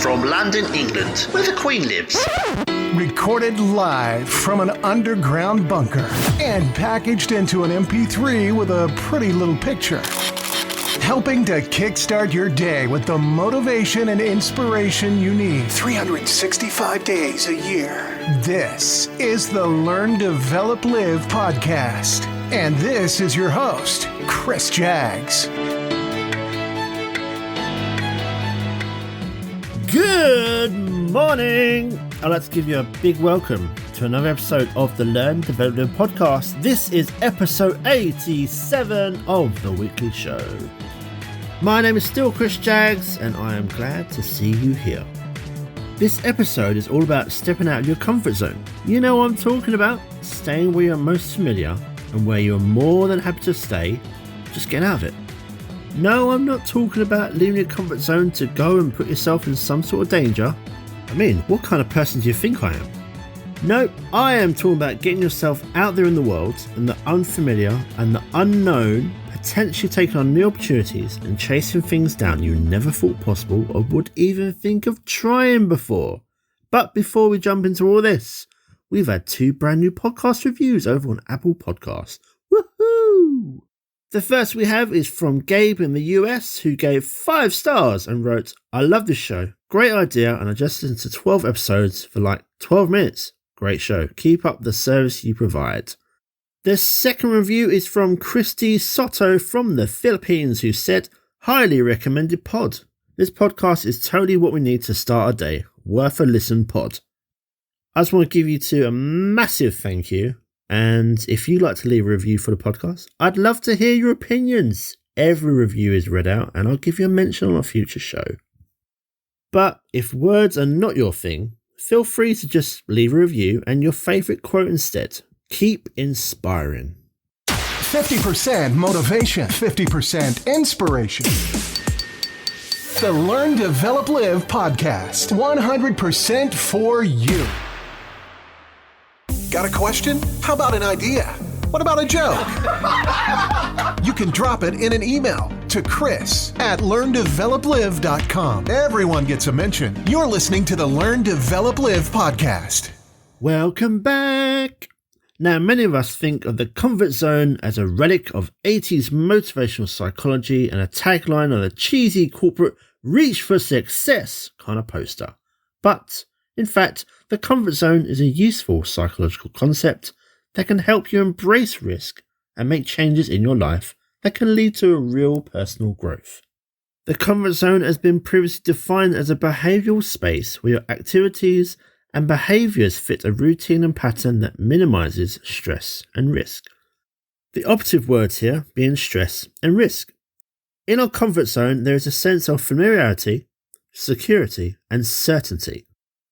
From London, England, where the Queen lives. Recorded live from an underground bunker and packaged into an MP3 with a pretty little picture. Helping to kickstart your day with the motivation and inspiration you need 365 days a year. This is the Learn, Develop, Live podcast. And this is your host, Chris Jaggs. Good morning! I'd like to give you a big welcome to another episode of the Learn, Develop, Live podcast. This is episode 87 of the weekly show. My name is still Chris Jaggs, and I am glad to see you here. This episode is all about stepping out of your comfort zone. You know what I'm talking about? Staying where you're most familiar and where you're more than happy to stay. Just get out of it. No, I'm not talking about leaving your comfort zone to go and put yourself in some sort of danger. I mean, what kind of person do you think I am? No, I am talking about getting yourself out there in the world and the unfamiliar and the unknown, potentially taking on new opportunities and chasing things down you never thought possible or would even think of trying before. But before we jump into all this, we've had 2 brand new podcast reviews over on Apple Podcasts. Woohoo! The first we have is from Gabe in the US, who gave 5 stars and wrote, "I love this show. Great idea, and I just listened to 12 episodes for like 12 minutes. Great show. Keep up the service you provide." The second review is from Christy Soto from the Philippines, who said, "Highly recommended pod. This podcast is totally what we need to start a day. Worth a listen pod." I just want to give you 2 a massive thank you. And if you'd like to leave a review for the podcast, I'd love to hear your opinions. Every review is read out and I'll give you a mention on a future show. But if words are not your thing, feel free to just leave a review and your favourite quote instead. Keep inspiring. 50% motivation, 50% inspiration. The Learn, Develop, Live podcast. 100% for you. Got a question? How about an idea? What about a joke? You can drop it in an email to chris@learndeveloplive.com. Everyone gets a mention. You're listening to the Learn, Develop, Live podcast. Welcome back. Now, many of us think of the comfort zone as a relic of 80s motivational psychology and a tagline on a cheesy corporate reach for success kind of poster. But in fact, the comfort zone is a useful psychological concept that can help you embrace risk and make changes in your life that can lead to a real personal growth. The comfort zone has been previously defined as a behavioural space where your activities and behaviours fit a routine and pattern that minimises stress and risk. The operative words here being stress and risk. In our comfort zone, there is a sense of familiarity, security and certainty.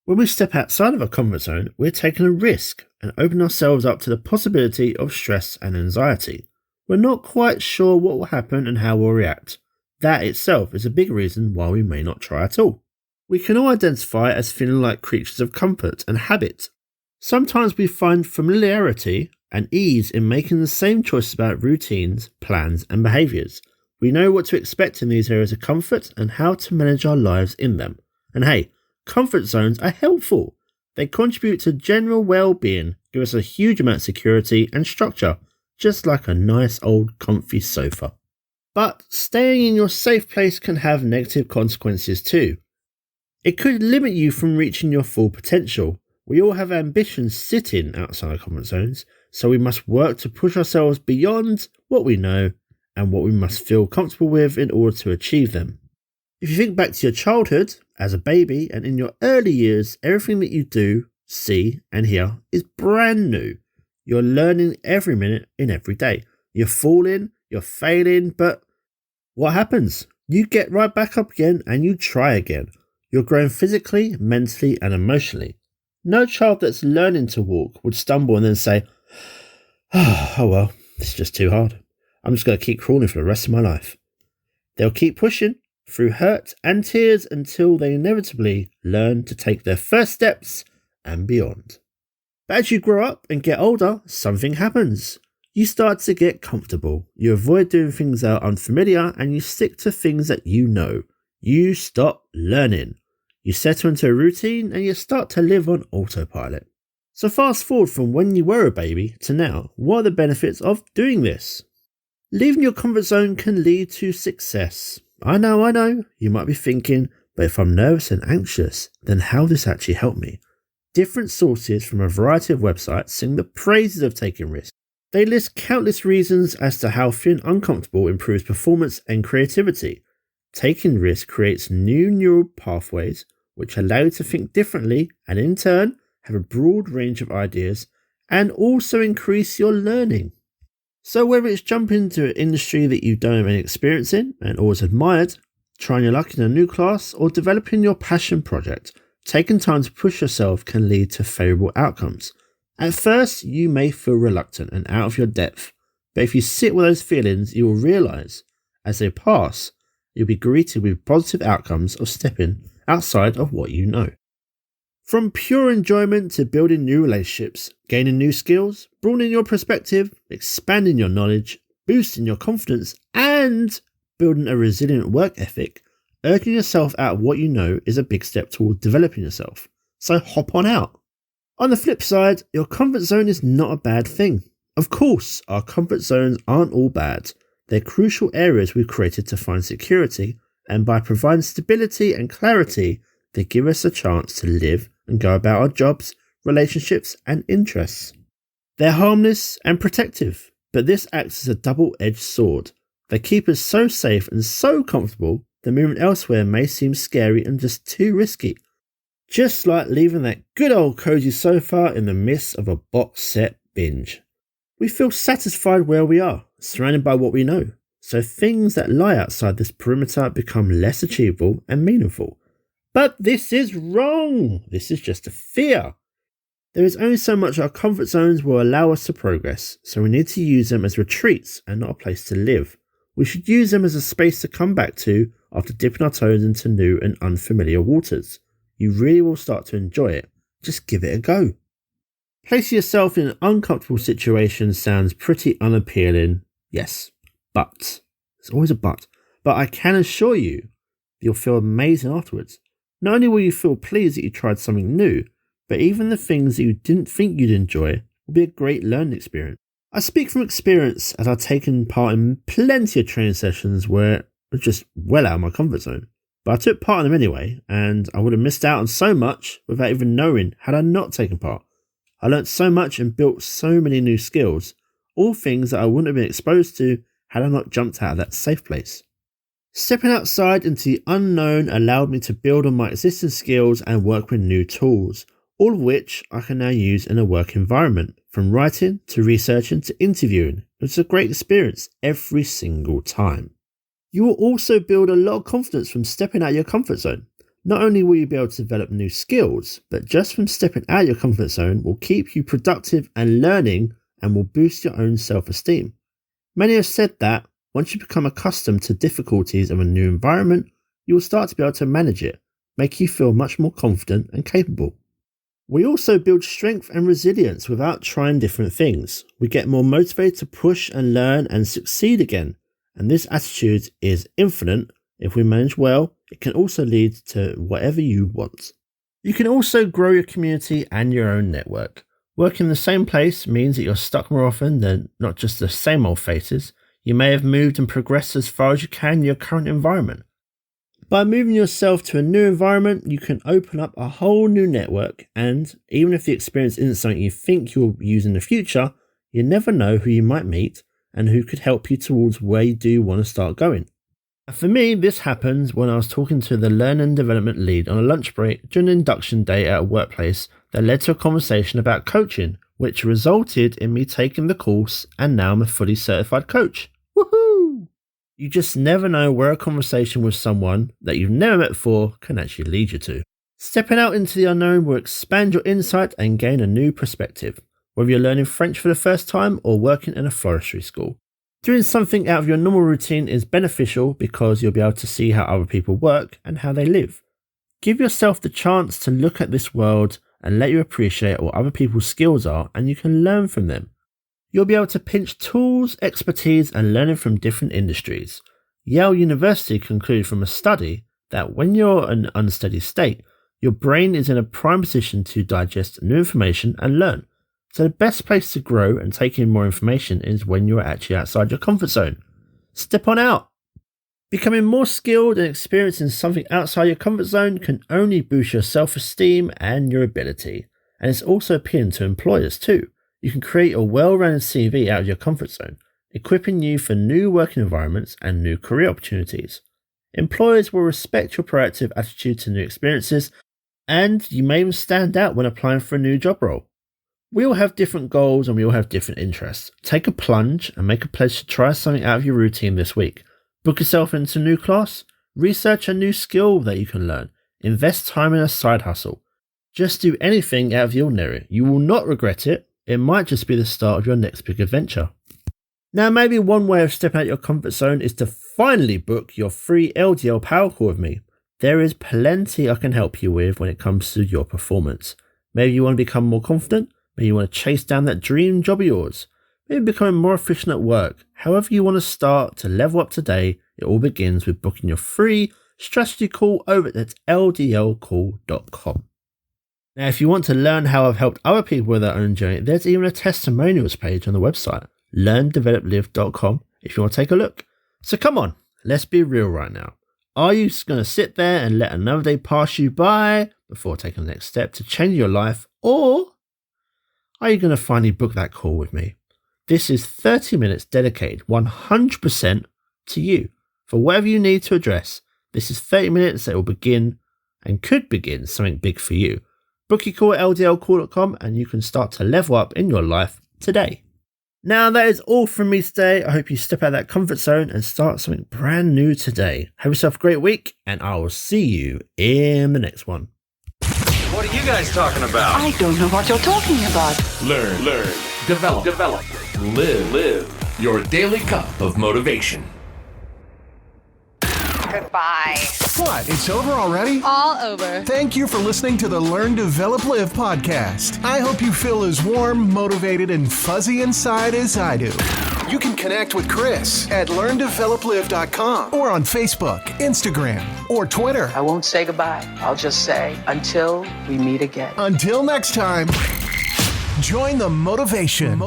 When we step outside of our comfort zone, we're taking a risk and open ourselves up to the possibility of stress and anxiety. We're not quite sure what will happen and how we'll react. That itself is a big reason why we may not try at all. We can all identify as feeling like creatures of comfort and habit. Sometimes we find familiarity and ease in making the same choices about routines, plans and behaviours. We know what to expect in these areas of comfort and how to manage our lives in them. And hey, comfort zones are helpful. They contribute to general well-being, give us a huge amount of security and structure, just like a nice old comfy sofa. But staying in your safe place can have negative consequences too. It could limit you from reaching your full potential. We all have ambitions sitting outside our comfort zones, so we must work to push ourselves beyond what we know and what we must feel comfortable with in order to achieve them. If you think back to your childhood, as a baby and in your early years, everything that you do, see and hear is brand new. You're learning every minute in every day. You're falling, you're failing, but what happens? You get right back up again and you try again. You're growing physically, mentally and emotionally. No child that's learning to walk would stumble and then say, oh well, it's just too hard. I'm just going to keep crawling for the rest of my life. They'll keep pushing through hurt and tears until they inevitably learn to take their first steps and beyond. But as you grow up and get older, something happens. You start to get comfortable. You avoid doing things that are unfamiliar and you stick to things that you know. You stop learning. You settle into a routine and you start to live on autopilot. So fast forward from when you were a baby to now, what are the benefits of doing this? Leaving your comfort zone can lead to success. I know, you might be thinking, but if I'm nervous and anxious, then how will this actually help me? Different sources from a variety of websites sing the praises of taking risks. They list countless reasons as to how feeling uncomfortable improves performance and creativity. Taking risks creates new neural pathways which allow you to think differently and in turn have a broad range of ideas and also increase your learning. So whether it's jumping into an industry that you don't have any experience in and always admired, trying your luck in a new class, or developing your passion project, taking time to push yourself can lead to favourable outcomes. At first, you may feel reluctant and out of your depth, but if you sit with those feelings, you will realise, as they pass, you'll be greeted with positive outcomes of stepping outside of what you know. From pure enjoyment to building new relationships, gaining new skills, broadening your perspective, expanding your knowledge, boosting your confidence, and building a resilient work ethic, urging yourself out of what you know is a big step towards developing yourself. So hop on out. On the flip side, your comfort zone is not a bad thing. Of course, our comfort zones aren't all bad. They're crucial areas we've created to find security, and by providing stability and clarity, they give us a chance to live and go about our jobs, relationships, and interests. They're harmless and protective, but this acts as a double-edged sword. They keep us so safe and so comfortable that moving elsewhere may seem scary and just too risky. Just like leaving that good old cozy sofa in the midst of a box set binge. We feel satisfied where we are, surrounded by what we know, so things that lie outside this perimeter become less achievable and meaningful. But this is wrong. This is just a fear. There is only so much our comfort zones will allow us to progress, so we need to use them as retreats and not a place to live. We should use them as a space to come back to after dipping our toes into new and unfamiliar waters. You really will start to enjoy it. Just give it a go. Placing yourself in an uncomfortable situation sounds pretty unappealing. Yes, but. There's always a but. But I can assure you, you'll feel amazing afterwards. Not only will you feel pleased that you tried something new, but even the things that you didn't think you'd enjoy will be a great learning experience. I speak from experience as I've taken part in plenty of training sessions where I was just well out of my comfort zone. But I took part in them anyway, and I would have missed out on so much without even knowing had I not taken part. I learnt so much and built so many new skills, all things that I wouldn't have been exposed to had I not jumped out of that safe place. Stepping outside into the unknown allowed me to build on my existing skills and work with new tools, all of which I can now use in a work environment, from writing to researching to interviewing. It's a great experience every single time. You will also build a lot of confidence from stepping out of your comfort zone. Not only will you be able to develop new skills, but just from stepping out of your comfort zone will keep you productive and learning and will boost your own self-esteem. Many have said that once you become accustomed to difficulties of a new environment, you will start to be able to manage it, make you feel much more confident and capable. We also build strength and resilience without trying different things. We get more motivated to push and learn and succeed again. And this attitude is infinite. If we manage well, it can also lead to whatever you want. You can also grow your community and your own network. Working in the same place means that you're stuck more often than not just the same old faces. You may have moved and progressed as far as you can in your current environment. By moving yourself to a new environment, you can open up a whole new network, and even if the experience isn't something you think you'll use in the future, you never know who you might meet and who could help you towards where you do want to start going. For me, this happened when I was talking to the Learn and Development lead on a lunch break during an induction day at a workplace that led to a conversation about coaching, which resulted in me taking the course, and now I'm a fully certified coach. Woohoo! You just never know where a conversation with someone that you've never met before can actually lead you to. Stepping out into the unknown will expand your insight and gain a new perspective, whether you're learning French for the first time or working in a floristry school. Doing something out of your normal routine is beneficial because you'll be able to see how other people work and how they live. Give yourself the chance to look at this world and let you appreciate what other people's skills are, and you can learn from them. You'll be able to pinch tools, expertise, and learning from different industries. Yale University concluded from a study that when you're in an unsteady state, your brain is in a prime position to digest new information and learn. So the best place to grow and take in more information is when you're actually outside your comfort zone. Step on out. Becoming more skilled and experienced in something outside your comfort zone can only boost your self-esteem and your ability. And it's also appealing to employers too. You can create a well-rounded CV out of your comfort zone, equipping you for new working environments and new career opportunities. Employers will respect your proactive attitude to new experiences, and you may even stand out when applying for a new job role. We all have different goals and we all have different interests. Take a plunge and make a pledge to try something out of your routine this week. Book yourself into a new class, research a new skill that you can learn, invest time in a side hustle. Just do anything out of the ordinary. You will not regret it. It might just be the start of your next big adventure. Now, maybe one way of stepping out your comfort zone is to finally book your free LDL power call with me. There is plenty I can help you with when it comes to your performance. Maybe you want to become more confident. Maybe you want to chase down that dream job of yours. Maybe becoming more efficient at work. However you want to start to level up today, it all begins with booking your free strategy call over at ldlcall.com. Now, if you want to learn how I've helped other people with their own journey, there's even a testimonials page on the website, learndeveloplive.com, if you want to take a look. So come on, let's be real right now. Are you going to sit there and let another day pass you by before taking the next step to change your life, or are you going to finally book that call with me? This is 30 minutes dedicated 100% to you. For whatever you need to address, this is 30 minutes that will begin and could begin something big for you. Book your call at ldlcall.com and you can start to level up in your life today. Now that is all from me today. I hope you step out of that comfort zone and start something brand new today. Have yourself a great week and I will see you in the next one. What are you guys talking about? I don't know what you're talking about. Learn, develop, live. Your daily cup of motivation. Goodbye. What? It's over already? All over. Thank you for listening to the Learn, Develop, Live podcast. I hope you feel as warm, motivated, and fuzzy inside as I do. You can connect with Chris at learndeveloplive.com or on Facebook, Instagram, or Twitter. I won't say goodbye. I'll just say until we meet again. Until next time, join the motivation.